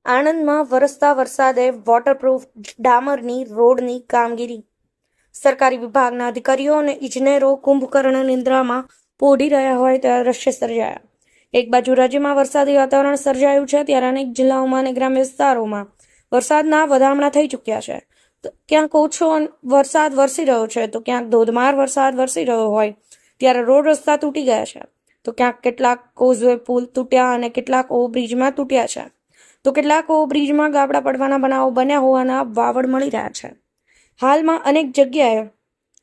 આણંદમાં વરસતા વરસાદે વોટરપ્રૂફ ડામરની રોડની કામગીરી. સરકારી વિભાગના અધિકારીઓ અને ઇજનેરો કુંભકર્ણ નિંદ્રામાં પોઢી રહ્યા હોય તેવા દ્રશ્ય સર્જાયા. એક બાજુ રાજ્યમાં વરસાદી વાતાવરણ સર્જાયું છે, ત્યારે અનેક જિલ્લાઓમાં અને ગ્રામ્ય વિસ્તારોમાં વરસાદના વધામણા થઈ ચૂક્યા છે. ક્યાંક ઓછો વરસાદ વરસી રહ્યો છે, તો ક્યાંક ધોધમાર વરસાદ વરસી રહ્યો હોય ત્યારે રોડ રસ્તા તૂટી ગયા છે. તો ક્યાંક કેટલાક કોઝવે પુલ તૂટ્યા અને કેટલાક ઓવરબ્રિજમાં તૂટ્યા છે. તો કેટલાક ઓવરબ્રિજમાં ગાબડા પડવાના બનાવો બન્યા હોવાના વાવડ મળી રહ્યા છે. હાલમાં અનેક જગ્યાએ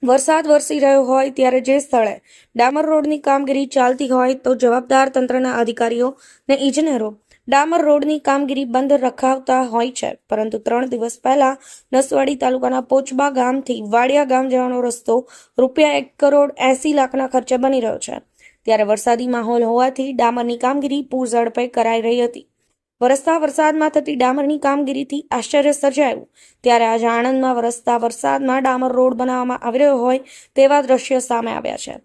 વરસાદ વરસી રહ્યો હોય ત્યારે જે સ્થળે ડામર રોડની કામગીરી ચાલતી હોય તો જવાબદાર તંત્રના અધિકારીઓ અને ઇજનેરો ડામર રોડની કામગીરી બંધ રખાવતા હોય છે. પરંતુ 3 દિવસ પહેલા નસવાડી તાલુકાના પોચબા ગામથી વાડિયા ગામ જવાનો રસ્તો ₹1 કરોડ 80 લાખના ખર્ચે બની રહ્યો છે. ત્યારે વરસાદી માહોલ હોવાથી ડામરની કામગીરી પૂરઝડપે કરાઈ રહી હતી. વરસતા વરસાદમાં થતી ડામરની કામગીરીથી આશ્ચર્ય સર્જાયું. ત્યારે આજે આણંદમાં વરસતા વરસાદમાં ડામર રોડ બનાવવામાં આવી રહ્યો હોય તેવા દ્રશ્યો સામે આવ્યા છે.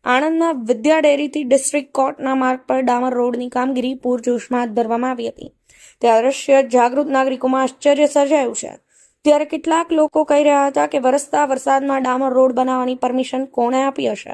આણંદમાં વિદ્યા ડેરીથી ડિસ્ટ્રિક્ટ કોર્ટના માર્ગ પર ડામર રોડની કામગીરી પૂરજોશમાં હાથ ધરવામાં આવી હતી. તે દ્રશ્ય જાગૃત નાગરિકોમાં આશ્ચર્ય સર્જાયું છે. ત્યારે કેટલાક લોકો કહી રહ્યા હતા કે વરસતા વરસાદમાં ડામર રોડ બનાવવાની પરમિશન કોણે આપી હશે.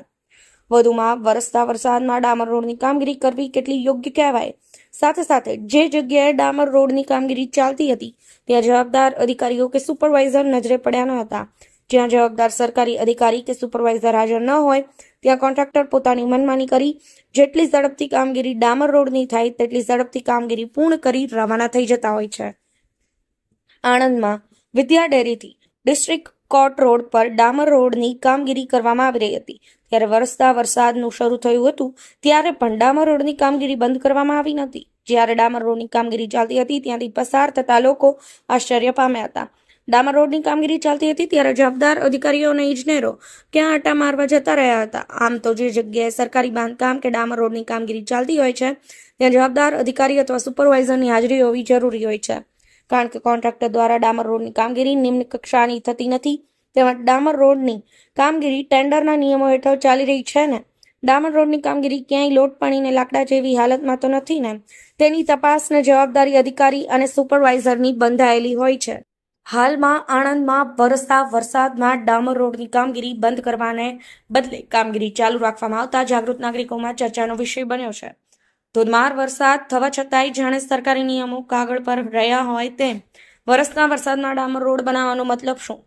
વધુમાં વરસતા વરસાદમાં ડામર રોડની કામગીરી કરવી કેટલી યોગ્ય કહેવાય. સાથે સાથે જે જગ્યાએ ડામર રોડની કામગીરી ચાલતી હતી ત્યાં જવાબદાર અધિકારીઓ કે સુપરવાઇઝર નજરે પડ્યા ન હતા. જ્યાં જવાબદાર સરકારી અધિકારી કે સુપરવાઇઝર હાજર ન હોય ત્યાં કોન્ટ્રાક્ટર પોતાની મનમાની કરી જેટલી ઝડપથી કામગીરી ડામર રોડની થાય તેટલી ઝડપથી કામગીરી પૂર્ણ કરી રવાના થઈ જતા હોય છે. આણંદમાં વિદ્યા ડેરીથી ડિસ્ટ્રિક્ટ કોર્ટ રોડ પર ડામર રોડની કામગીરી કરવામાં આવી રહી હતી. ત્યારે વરસતા વરસાદનું શરૂ થયું હતું ત્યારે પણ ડામર રોડની કામગીરી બંધ કરવામાં આવી નથી. જ્યારે ડામર રોડની કામગીરી ચાલતી હતી ત્યાંથી પસાર થતા લોકો આશ્ચર્ય પામ્યા હતા. ડામર રોડની કામગીરી ચાલતી હતી ત્યારે જવાબદાર અધિકારીઓ અને ઇજનેરો ક્યાં આટા મારવા જતા રહ્યા હતા. આમ તો જે જગ્યાએ સરકારી બાંધકામ કે ડામર રોડની કામગીરી ચાલતી હોય છે ત્યાં જવાબદાર અધિકારી અથવા સુપરવાઇઝરની હાજરી હોવી જરૂરી હોય છે. કારણ કે કોન્ટ્રાક્ટર દ્વારા ડામર રોડની કામગીરી નિમ્ન કક્ષાની થતી નથી. તેમજ ડામર રોડની કામગીરી ટેન્ડરના નિયમો હેઠળ ચાલી રહી છે ને ડામર રોડની કામગીરી ક્યાંય લોટ પાણીને લાકડા જેવી હાલતમાં તો નથી ને તેની તપાસને જવાબદારી અધિકારી અને સુપરવાઇઝરની બંધાયેલી હોય છે. હાલમાં આણંદમાં વરસતા વરસાદમાં ડામર રોડની કામગીરી બંધ કરવાને બદલે કામગીરી ચાલુ રાખવામાં આવતા જાગૃત નાગરિકોમાં ચર્ચાનો વિષય બન્યો છે. ધોધમાર વરસાદ થવા છતાંય જાણે સરકારી નિયમો કાગળ પર રહ્યા હોય તેમ વરસતા વરસાદમાં ડામર રોડ બનાવવાનો મતલબ શું?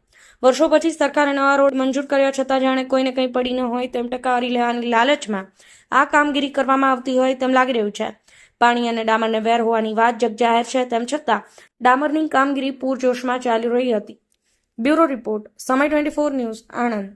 વર્ષો પછી સરકારે નવા રોડ મંજૂર કર્યા છતાં જાણે કોઈને કંઈ પડી ન હોય તેમ ટકાવારી લેવાની લાલચમાં આ કામગીરી કરવામાં આવતી હોય તેમ લાગી રહ્યું છે. પાણી અને ડામરને વેર હોવાની વાત જગજાહેર છે, તેમ છતાં ડામરની કામગીરી પૂરજોશમાં ચાલી રહી હતી. બ્યુરો રિપોર્ટ, સમય 24 ન્યૂઝ, આણંદ.